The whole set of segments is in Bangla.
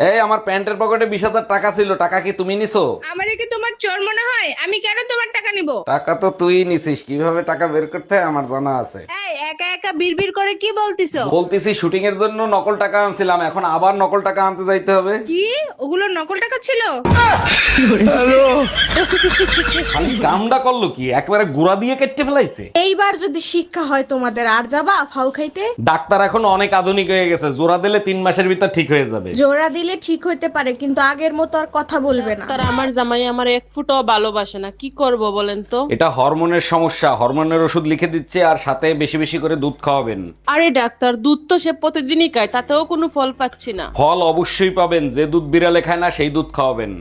এই আমার প্যান্টের পকেটে 20,000 টাকা ছিল, টাকা কি তুমি নিছো? আমারে কি তোমার চোর মনে হয়? আমি কেন তোমার টাকা নিব? টাকা তো তুই নিছিস, কিভাবে টাকা বের করতে হয় আমার জানা আছে। এই একা একা বিড়বিড় করে কি বলতিছো? বলতেছি শুটিং এর জন্য নকল টাকা আনছিলাম, এখন আবার নকল টাকা আনতে যাইতে হবে। কি ওগুলো নকল টাকা ছিল? খালি কামডা করলো কি, একবারে গুড়া দিয়ে কেটে ফেলাইছে। এইবার যদি শিক্ষা হয় তোমাদের, আর যাবা ফাউ খাইতে? ডাক্তার এখন অনেক আধুনিক হয়ে গেছে, জোড়া দিলে 3 মাসের ভিতর ঠিক হয়ে যাবে। জোড়া দিলে ঠিক হইতে পারে, কিন্তু আগের মতো আর কথা বলবে না। তার আমার জামাই আমার এক ফুটও ভালোবাসে না, কি করব বলেন তো? এটা হরমোনের সমস্যা, হরমোনের ওষুধ লিখে দিচ্ছে, আর সাথে বেশি বেশি করে দুধ খাওয়াবেন। আরে ডাক্তার, দুধ তো সে প্রতিদিনই খায়, তাতেও কোনো ফল পাচ্ছি না। ফল অবশ্যই পাবেন, যে দুধ বিড়ালে খায় না সেই দুধ খাওয়াবেন।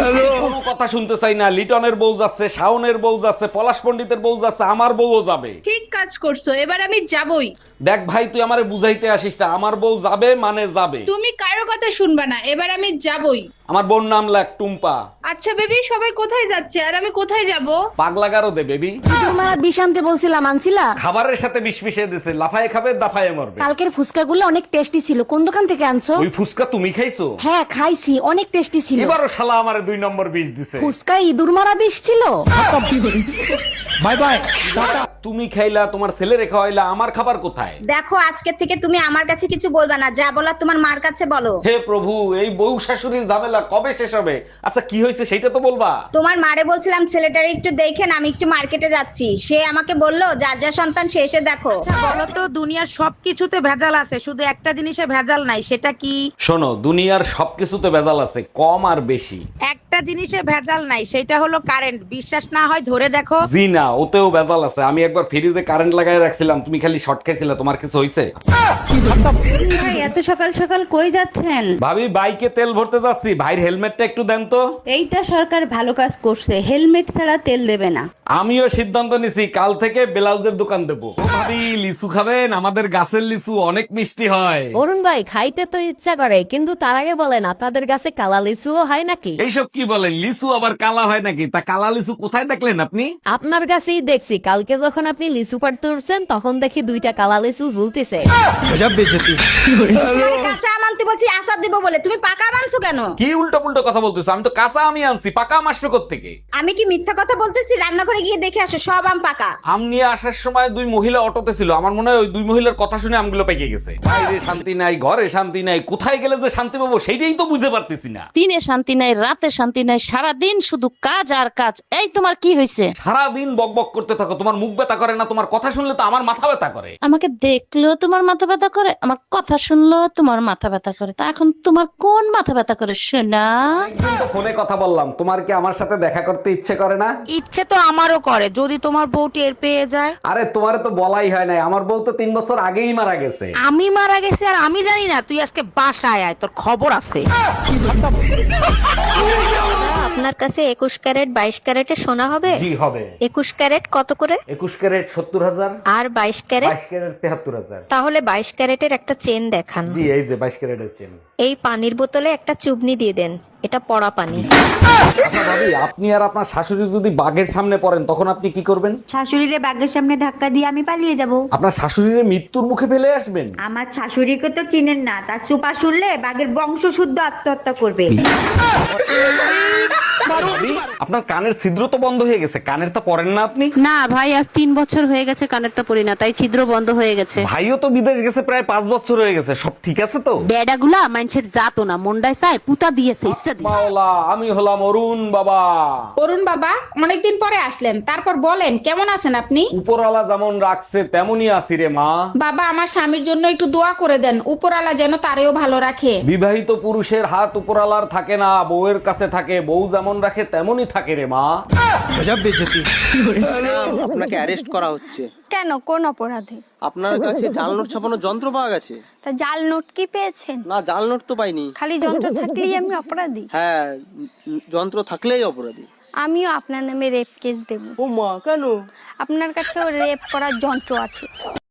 আমি কোনো কথা শুনতে চাই না, লিটনের বউ যাচ্ছে, শাওনের বউ যাচ্ছে, পলাশ পণ্ডিতের বউ যাচ্ছে, আমার বউও যাবে। ঠিক কাজ করছো, এবার আমি যাবই। দেখ ভাই, তুই আমারে বুঝাইতে আসিস না, আমার বউ যাবে মানে যাবে। তুমি কারো কথা শুনবা না, এবার আমি যাবই। আমার বোন নাম লাগ টুম্পা। আচ্ছা বেবি, সবাই কোথায় যাচ্ছে আর আমি কোথায় যাব? পাগলা গারো দে বেবি। তোমার বিষ আনতে বলছিলাম, আনছিলা? খাবারের সাথে বিষ মিশিয়ে দিছে, লাফায় খাবে দাফায় মরবে। কালকের ফুচকাগুলো অনেক টেস্টি ছিল, কোন দোকান থেকে আনছো? ওই ফুসকা তুমি খাইছো? হ্যাঁ খাইছি, অনেক টেস্টি ছিল। এবারও শালা আমারে 2 নম্বর বিষ দিছে। ফুচকা ইঁদুর মারা বিষ ছিল। Bye bye tata. তুমি খাইলা, তোমার ছেলে রেখা হইলা, আমার খাবার কোথায়? দেখো, আজকে থেকে তুমি আমার কাছে কিছু বলবা না, যা বলার তোমার মার কাছে বলো। হে প্রভু, এই বউ শাশুড়ির ঝামেলা কবে শেষ হবে? আচ্ছা কি হয়েছে সেটা তো বলবা। তোমার মারে বলছিলাম ছেলেটারে একটু দেখেন, আমি একটু মার্কেটে যাচ্ছি। সে আমাকে বললো যার যা সন্তান সে এসে দেখো। বলো তো, দুনিয়ার সবকিছুতে ভেজাল আছে, শুধু একটা জিনিসে ভেজাল নাই, সেটা কি? শোনো, দুনিয়ার সবকিছুতে ভেজাল আছে, কম আর বেশি। একটা জিনিসে ভেজাল নাই, সেটা হলো কারেন্ট। বিশ্বাস না হয় ধরে দেখো। জি না, ওতেও ভেজাল আছে। আমি একবার ফ্রিজে কারেন্ট লাগাই রাখছিলাম, তুমি খালি শর্ট খাইছিলে, তোমার কিছু হয়েছে? ভাই এত সকাল সকাল কই যাচ্ছেন? ভাবি, বাইকে তেল ভরতে যাচ্ছি, ভাইয়ের হেলমেটটা একটু দেন তো। এইটা সরকার ভালো কাজ করছে, হেলমেট ছাড়া তেল দেবে না। আমিও সিদ্ধান্ত নিছি, কাল থেকে ব্লাউজের দোকান দেবো। ভাবি, লিচু খাবেন? আমাদের গাছের লিচু অনেক মিষ্টি হয়। অরুণ ভাই, খাইতে তো ইচ্ছা করে, কিন্তু তার আগে বলেন আপনাদের কাছে কালা লিচুও হয় নাকি? এইসব কি বলেন, লিচু আবার কালা হয় নাকি? তা কালা লিচু কোথায় দেখলেন আপনি? আপনার কাছেই দেখছি, কালকে যখন আপনি লিচু পাড়তে উঠছেন তখন দেখি 2টা কালা লিচু ঝুলতেছে। আমি কাঁচা আম আনতে বলছি আচার দিব বলে, তুমি পাকা আম আনছো কেন? কি উল্টো পুল্টো কথা বলতেছো? আমি তো কাঁচা আমি আনছি, পাকা আম আসবে কোত্থেকে? আমি কি মিথ্যা কথা বলতেছি? রান্নাঘরে গিয়ে দেখে আসো, সব আম পাকা। আম নিয়ে আসার সময় 2 মহিলা অটোতে ছিল, আমার মনে হয় ওই 2 মহিলার কথা শুনে আমগুলো পেকে গেছে। বাইরে শান্তি নাই, ঘরে শান্তি নাই, কোথায় গেলে যে শান্তি পাবো সেইটাই তো বুঝতে পারতেছি না। দিনে শান্তি নাই, রাতে শান্তি নাই, সারাদিন শুধু কাজ আর কাজ। এই তোমার কি হয়েছে? সারাদিন বকবক করতে থাকো, তোমার মুখ ব্যথা করে না? তোমার কথা শুনলে তো আমার মাথা ব্যথা করে। আমাকে দেখলেও তোমার মাথা ব্যথা করে, আমার কথা শুনলেও তোমার মাথা ব্যথা করে। তা এখন তোমার কোন মাথা ব্যথা করে শোনা? একদিন তো ফোনে কথা বললাম, তোমার কি আমার সাথে দেখা করতে ইচ্ছে করে না? ইচ্ছে তো আমারও করে, যদি তোমার বউ টের পেয়ে যায়। আরে তোমারে তো বলাই হয় নাই, আমার বউ তো 3 বছর আগেই মারা গেছে। আমি মারা গেছি আর আমি জানি না? তুই আজকে বাসায় আয়, তোর খবর আছে। আপনার কাছে 21 ক্যারেট 22 ক্যারেটে সোনা হবে? জি হবে। 21 ক্যারেট কত করে? 21 ক্যারেট 70,000। আর 22 ক্যারেট? 22 ক্যারেট 73,000। তাহলে 22 ক্যারেটের একটা চেন দেখান। জি এই যে 22 ক্যারেটের চেন। এই পানির বোতলে একটা চুবনি দিয়ে দেন, এটা পড়া পানি। আচ্ছা ভাবি, আপনি আর আপনার শাশুড়ি যদি বাঘের সামনে পড়েন তখন আপনি কি করবেন? শাশুড়িরে বাঘের সামনে ধাক্কা দিয়ে আমি পালিয়ে যাব। আপনার শাশুড়ির মৃত্যুর মুখে ফেলে আসবেন? আমার শাশুড়িকে তো চিনেন না, তার সুপা শুনলে বাঘের বংশ শুদ্ধ আত্মহত্যা করবে। ভাবি, আপনার কানের ছিদ্র তো বন্ধ হয়ে গেছে, কানের তো পরেন না আপনি? না ভাই, আজ 3 বছর হয়ে গেছে কানেরটা পরি না, তাই ছিদ্র বন্ধ হয়ে গেছে। ভাইও তো বিদেশ গেছে প্রায় 5 বছর হয়ে গেছে, সব ঠিক আছে তো? বেডাগুলা মানুষের জাতো না, মন্ডায় চায় পুতা দিয়েছে ইচ্ছা দিয়ে। মাওলা, আমি হলাম অরুণ বাবা। অরুণ বাবা, অনেকদিন পরে আসলেন, তারপর বলেন কেমন আছেন আপনি? উপরওয়ালা যেমন রাখছে তেমনই আছি রে মা। বাবা, আমার স্বামীর জন্য একটু দোয়া করে দেন, উপরওয়ালা যেন তারেও ভালো রাখে। বিবাহিত পুরুষের হাত উপরওয়ালার থাকে না, বউয়ের কাছে থাকে। বউ যেমন রাখে তেমনই থাকে রে মা। আপনাকে অ্যারেস্ট করা হচ্ছে। কেন, কোন অপরাধে? আপনার কাছে জাল নোট ছাপানোর যন্ত্র পাওয়া গেছে। তা জাল নোট কি পেয়েছেন? না, জাল নোট তো পাইনি। খালি যন্ত্র থাকলেই আমি অপরাধী? হ্যাঁ, যন্ত্র থাকলেই অপরাধী। আমিও আপনার নামে রেপ কেস দেব। ও মা, কেন? আপনার কাছেও রেপ করার যন্ত্র আছে।